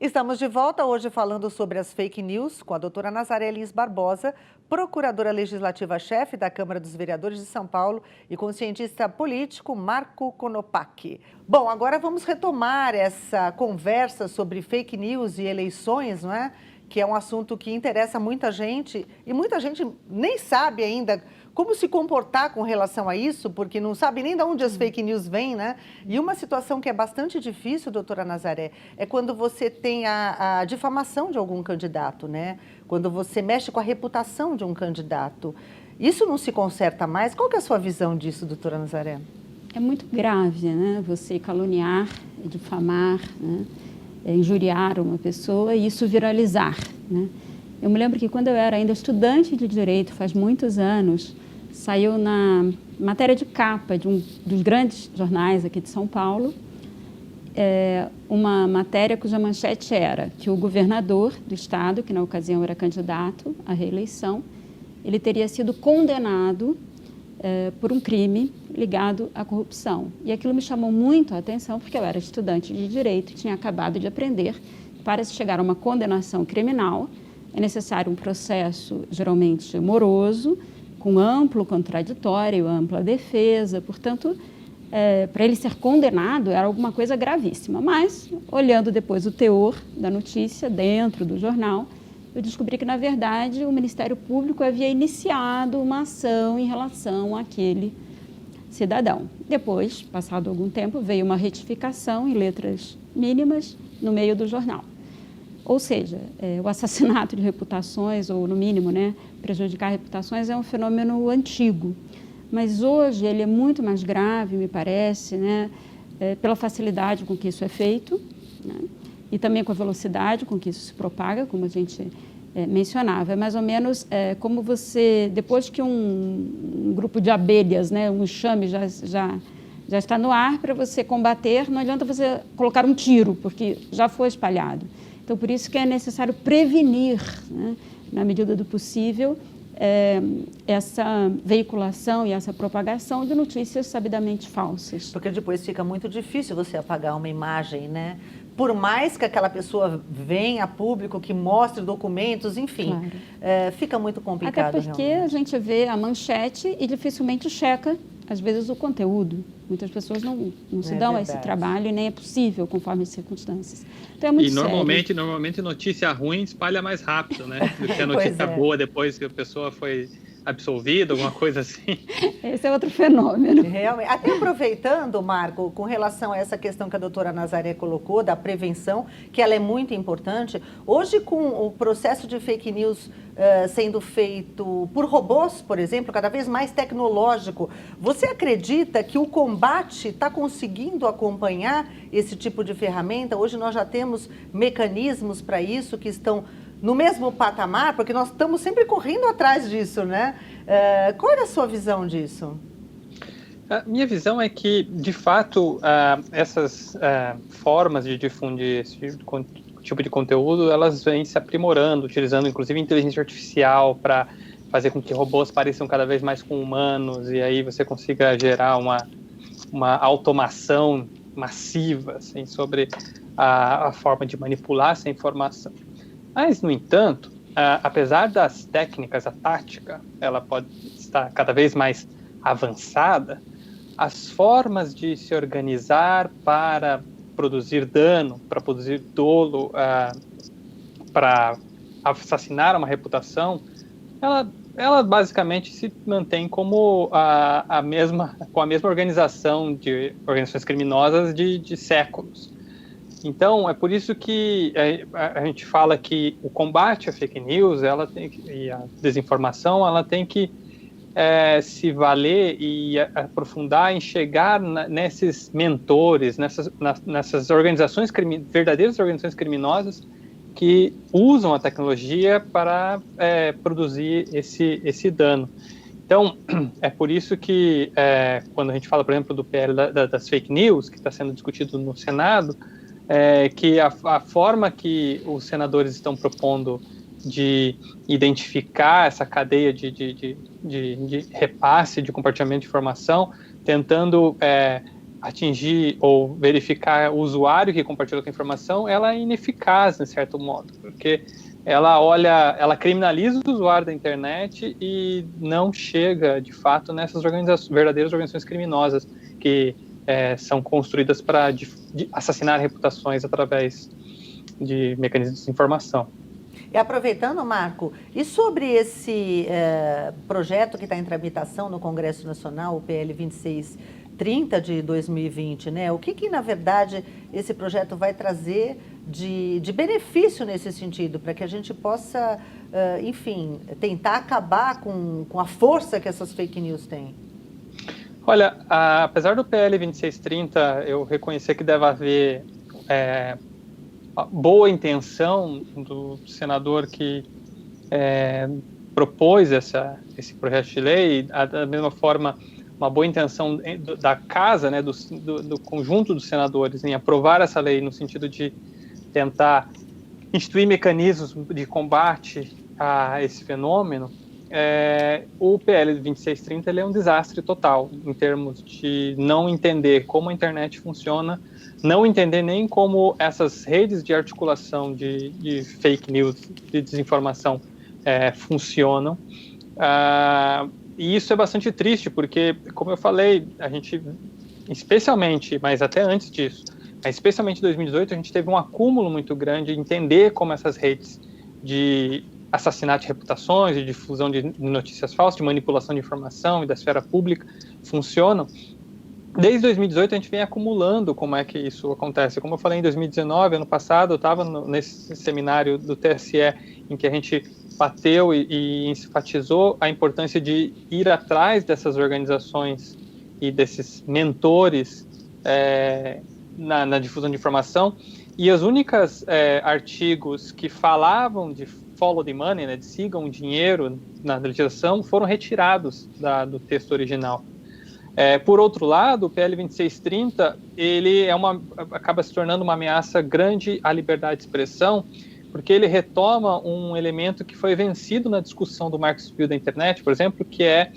Estamos de volta hoje falando sobre as fake news com a doutora Nazaré Lins Barbosa, procuradora legislativa-chefe da Câmara dos Vereadores de São Paulo, e com o cientista político Marco Konopak. Bom, agora vamos retomar essa conversa sobre fake news e eleições, não é? Que é um assunto que interessa muita gente e muita gente nem sabe ainda como se comportar com relação a isso, porque não sabe nem de onde as fake news vêm, né? E uma situação que é bastante difícil, doutora Nazaré, é quando você tem a difamação de algum candidato, né? Quando você mexe com a reputação de um candidato. Isso não se conserta mais? Qual que é a sua visão disso, doutora Nazaré? É muito grave, né? Você caluniar, difamar, né? Injuriar uma pessoa e isso viralizar, né? Eu me lembro que quando eu era ainda estudante de Direito, faz muitos anos, saiu na matéria de capa de um dos grandes jornais aqui de São Paulo, uma matéria cuja manchete era que o governador do estado, que na ocasião era candidato à reeleição, ele teria sido condenado por um crime ligado à corrupção. E aquilo me chamou muito a atenção, porque eu era estudante de Direito e tinha acabado de aprender que para se chegar a uma condenação criminal é necessário um processo geralmente moroso, com amplo contraditório, ampla defesa, portanto, para ele ser condenado era alguma coisa gravíssima. Mas, olhando depois o teor da notícia dentro do jornal, eu descobri que, na verdade, o Ministério Público havia iniciado uma ação em relação àquele cidadão. Depois, passado algum tempo, veio uma retificação em letras mínimas no meio do jornal. Ou seja, o assassinato de reputações, ou no mínimo, né, prejudicar reputações, é um fenômeno antigo. Mas hoje ele é muito mais grave, me parece, né, pela facilidade com que isso é feito, né, e também com a velocidade com que isso se propaga, como a gente mencionava. É mais ou menos como você, depois que um grupo de abelhas, né, um enxame já está no ar, para você combater, não adianta você colocar um tiro, porque já foi espalhado. Então, por isso que é necessário prevenir, né, na medida do possível, essa veiculação e essa propagação de notícias sabidamente falsas. Porque depois fica muito difícil você apagar uma imagem, né? Por mais que aquela pessoa venha a público, que mostre documentos, enfim, claro. Fica muito complicado. Até porque realmente. A gente vê a manchete e dificilmente checa, às vezes, o conteúdo. Muitas pessoas não se dão a esse trabalho e nem é possível, conforme as circunstâncias. Então é muito sério. Normalmente notícia ruim espalha mais rápido, né? Do que a notícia boa depois que a pessoa foi absolvida, alguma coisa assim. Esse é outro fenômeno. Realmente. Até aproveitando, Marco, com relação a essa questão que a doutora Nazaré colocou, da prevenção, que ela é muito importante, hoje com o processo de fake news sendo feito por robôs, por exemplo, cada vez mais tecnológico, você acredita que o combate está conseguindo acompanhar esse tipo de ferramenta? Hoje nós já temos mecanismos para isso que estão no mesmo patamar, porque nós estamos sempre correndo atrás disso, né? Qual é a sua visão disso? A minha visão é que, de fato, essas formas de difundir esse tipo de conteúdo, elas vêm se aprimorando, utilizando, inclusive, inteligência artificial para fazer com que robôs pareçam cada vez mais com humanos, e aí você consiga gerar uma automação massiva, assim, sobre a forma de manipular essa informação. Mas, no entanto, apesar das técnicas, a tática, ela pode estar cada vez mais avançada, as formas de se organizar para produzir dano, para produzir dolo, para assassinar uma reputação, ela basicamente se mantém como com a mesma organização de organizações criminosas de séculos. Então, é por isso que a gente fala que o combate à fake news e a desinformação, ela tem que se valer e aprofundar em chegar nesses mentores, nessas organizações, verdadeiras organizações criminosas que usam a tecnologia para produzir esse dano. Então, é por isso que quando a gente fala, por exemplo, do PL das fake news, que está sendo discutido no Senado, que a forma que os senadores estão propondo de identificar essa cadeia de repasse, de compartilhamento de informação, tentando atingir ou verificar o usuário que compartilhou com a informação, ela é ineficaz, de certo modo, porque ela criminaliza o usuário da internet e não chega, de fato, nessas verdadeiras organizações criminosas que são construídas para assassinar reputações através de mecanismos de desinformação. E aproveitando, Marco, e sobre esse projeto que está em tramitação no Congresso Nacional, o PL 2630 de 2020, né? O que na verdade, esse projeto vai trazer de benefício nesse sentido, para que a gente possa, enfim, tentar acabar com a força que essas fake news têm? Olha, apesar do PL 2630 eu reconhecer que deve haver boa intenção do senador que propôs esse projeto de lei, da mesma forma, uma boa intenção da casa, né, do conjunto dos senadores em aprovar essa lei no sentido de tentar instituir mecanismos de combate a esse fenômeno, o PL 2630 ele é um desastre total em termos de não entender como a internet funciona, não entender nem como essas redes de articulação de fake news, de desinformação funcionam. E isso é bastante triste, porque, como eu falei, a gente, especialmente, mas até antes disso, especialmente em 2018, a gente teve um acúmulo muito grande de entender como essas redes de assassinato de reputações, de difusão de notícias falsas, de manipulação de informação e da esfera pública funcionam. Desde 2018 a gente vem acumulando como é que isso acontece. Como eu falei, em 2019, ano passado, eu estava nesse seminário do TSE em que a gente bateu e enfatizou a importância de ir atrás dessas organizações e desses mentores na difusão de informação. E os únicos artigos que falavam de follow the money, né, de sigam o dinheiro na legislação, foram retirados do texto original. Por outro lado, o PL 2630 ele acaba se tornando uma ameaça grande à liberdade de expressão, porque ele retoma um elemento que foi vencido na discussão do Marco Civil da Internet, por exemplo, que é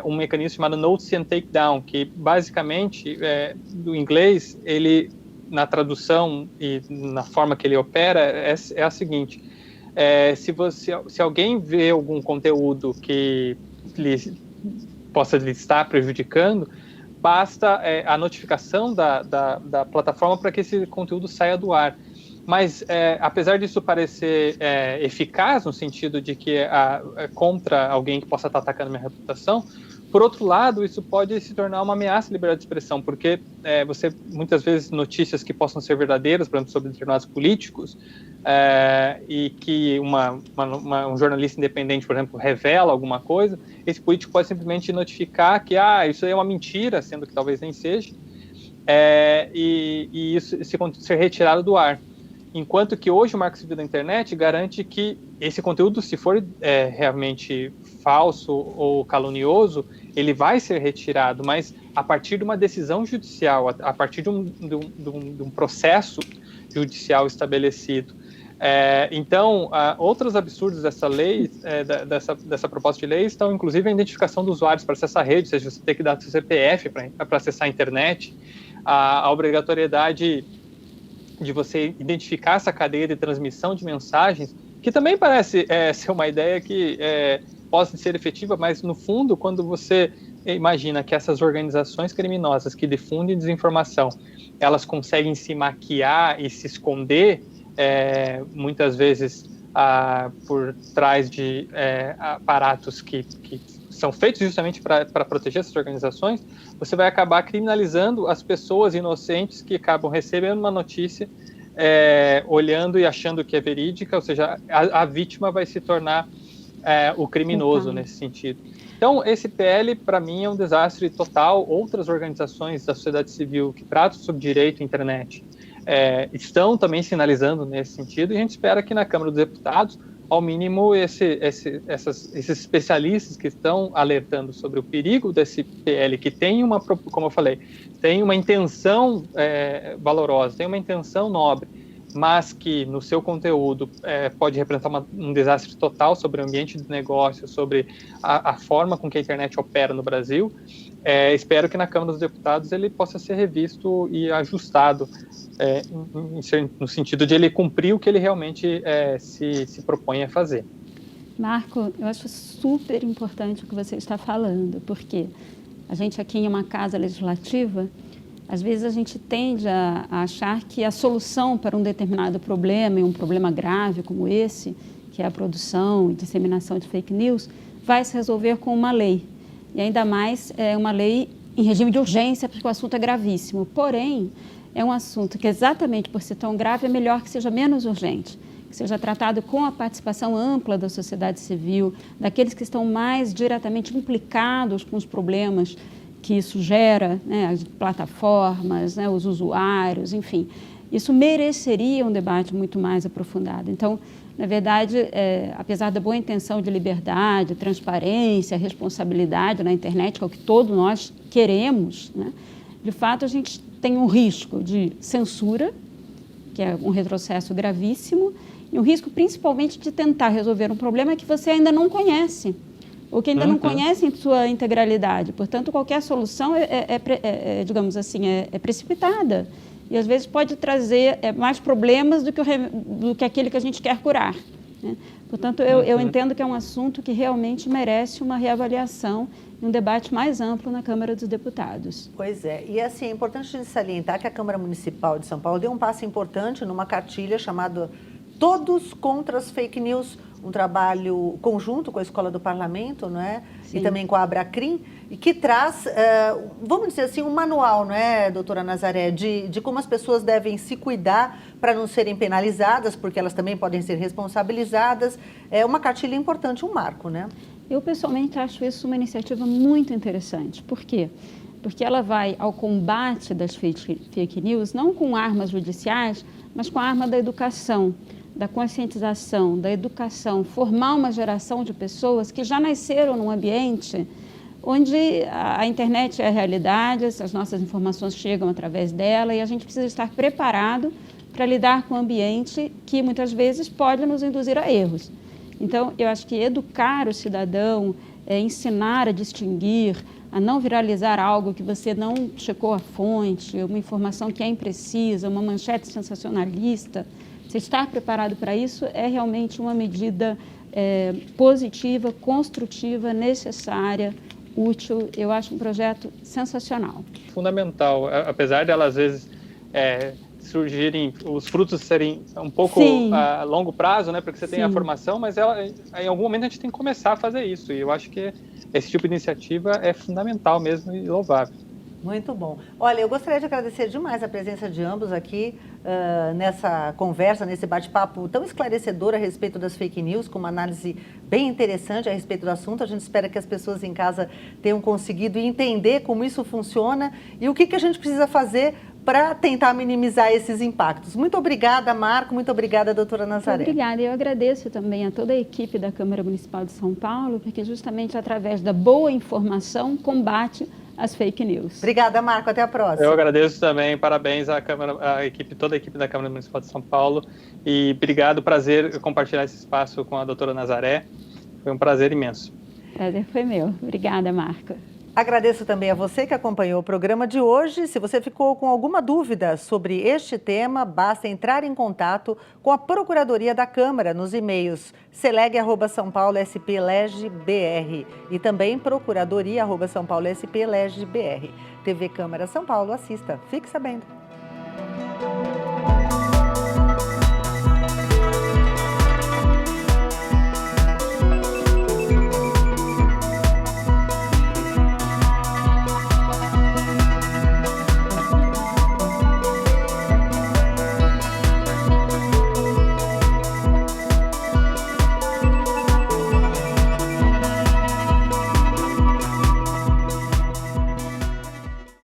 um mecanismo chamado Notice and Takedown, que basicamente, do inglês, ele, na tradução e na forma que ele opera, é a seguinte: se alguém vê algum conteúdo que possa lhe estar prejudicando, basta a notificação da plataforma para que esse conteúdo saia do ar. Mas, apesar disso parecer eficaz, no sentido de que é contra alguém que possa estar atacando minha reputação, por outro lado, isso pode se tornar uma ameaça à liberdade de expressão, porque você, muitas vezes, notícias que possam ser verdadeiras, por exemplo, sobre determinados políticos, e que um jornalista independente, por exemplo, revela alguma coisa, esse político pode simplesmente notificar que isso aí é uma mentira, sendo que talvez nem seja, e isso ser retirado do ar. Enquanto que hoje o Marco Civil da Internet garante que esse conteúdo, se for realmente falso ou calunioso, ele vai ser retirado, mas a partir de uma decisão judicial, a partir de um processo judicial estabelecido. Então, outros absurdos dessa lei, dessa proposta de lei, estão inclusive a identificação dos usuários para acessar a rede, ou seja, você tem que dar seu CPF para acessar a internet, a obrigatoriedade de você identificar essa cadeia de transmissão de mensagens, que também parece ser uma ideia que pode ser efetiva, mas no fundo, quando você imagina que essas organizações criminosas que difundem desinformação, elas conseguem se maquiar e se esconder, muitas vezes por trás de aparatos que são feitos justamente para proteger essas organizações, você vai acabar criminalizando as pessoas inocentes que acabam recebendo uma notícia, olhando e achando que é verídica, ou seja, a vítima vai se tornar o criminoso nesse sentido. Então, esse PL, para mim, é um desastre total. Outras organizações da sociedade civil que tratam sobre direito à internet estão também sinalizando nesse sentido, e a gente espera que na Câmara dos Deputados, ao mínimo, esses especialistas que estão alertando sobre o perigo desse PL, que tem como eu falei, tem uma intenção valorosa, tem uma intenção nobre, mas que no seu conteúdo pode representar um desastre total sobre o ambiente de negócio, sobre a forma com que a internet opera no Brasil, espero que na Câmara dos Deputados ele possa ser revisto e ajustado, no sentido de ele cumprir o que ele realmente se propõe a fazer. Marco, eu acho super importante o que você está falando, porque a gente aqui em uma casa legislativa, às vezes a gente tende a achar que a solução para um determinado problema, e um problema grave como esse, que é a produção e disseminação de fake news, vai se resolver com uma lei. E ainda mais uma lei em regime de urgência, porque o assunto é gravíssimo. Porém, é um assunto que, exatamente por ser tão grave, é melhor que seja menos urgente, que seja tratado com a participação ampla da sociedade civil, daqueles que estão mais diretamente implicados com os problemas que isso gera, né, as plataformas, né, os usuários, enfim. Isso mereceria um debate muito mais aprofundado. Então, na verdade, apesar da boa intenção de liberdade, transparência, responsabilidade na internet, que é o que todos nós queremos, né, de fato, a gente tem um risco de censura, que é um retrocesso gravíssimo, e um risco principalmente de tentar resolver um problema que você ainda não conhece, ou que ainda não conhece em sua integralidade. Portanto, qualquer solução digamos assim, é precipitada e às vezes pode trazer mais problemas do que aquele que a gente quer curar, né? Portanto, eu entendo que é um assunto que realmente merece uma reavaliação e um debate mais amplo na Câmara dos Deputados. Pois é, e assim, é importante salientar que a Câmara Municipal de São Paulo deu um passo importante numa cartilha chamada Todos contra as Fake News, um trabalho conjunto com a Escola do Parlamento, não é? Sim. E também com a Abracrim, e que traz, vamos dizer assim, um manual, não é, doutora Nazaré, de como as pessoas devem se cuidar para não serem penalizadas, porque elas também podem ser responsabilizadas. É uma cartilha importante, um marco, né? Eu, pessoalmente, acho isso uma iniciativa muito interessante. Por quê? Porque ela vai ao combate das fake news, não com armas judiciais, mas com a arma da educação, da conscientização, da educação, formar uma geração de pessoas que já nasceram num ambiente onde a internet é a realidade, as nossas informações chegam através dela e a gente precisa estar preparado para lidar com um ambiente que muitas vezes pode nos induzir a erros. Então, eu acho que educar o cidadão, ensinar a distinguir, a não viralizar algo que você não checou a fonte, uma informação que é imprecisa, uma manchete sensacionalista. Você estar preparado para isso é realmente uma medida positiva, construtiva, necessária, útil. Eu acho um projeto sensacional. Fundamental, apesar dela às vezes surgirem, os frutos serem um pouco a longo prazo, né, porque você tem a formação, mas em algum momento a gente tem que começar a fazer isso, e eu acho que esse tipo de iniciativa é fundamental mesmo e louvável. Muito bom. Olha, eu gostaria de agradecer demais a presença de ambos aqui nessa conversa, nesse bate-papo tão esclarecedor a respeito das fake news, com uma análise bem interessante a respeito do assunto. A gente espera que as pessoas em casa tenham conseguido entender como isso funciona e o que a gente precisa fazer para tentar minimizar esses impactos. Muito obrigada, Marco. Muito obrigada, doutora Nazaré. Muito obrigada. Eu agradeço também a toda a equipe da Câmara Municipal de São Paulo, porque justamente através da boa informação combate as fake news. Obrigada, Marco. Até a próxima. Eu agradeço também. Parabéns toda a equipe da Câmara Municipal de São Paulo. E obrigado, prazer compartilhar esse espaço com a doutora Nazaré. Foi um prazer imenso. Prazer foi meu. Obrigada, Marco. Agradeço também a você que acompanhou o programa de hoje. Se você ficou com alguma dúvida sobre este tema, basta entrar em contato com a Procuradoria da Câmara nos e-mails celeg@sãopaulo.sp.leg.br e também procuradoria@sãopaulo.sp.leg.br. TV Câmara São Paulo, assista. Fique sabendo.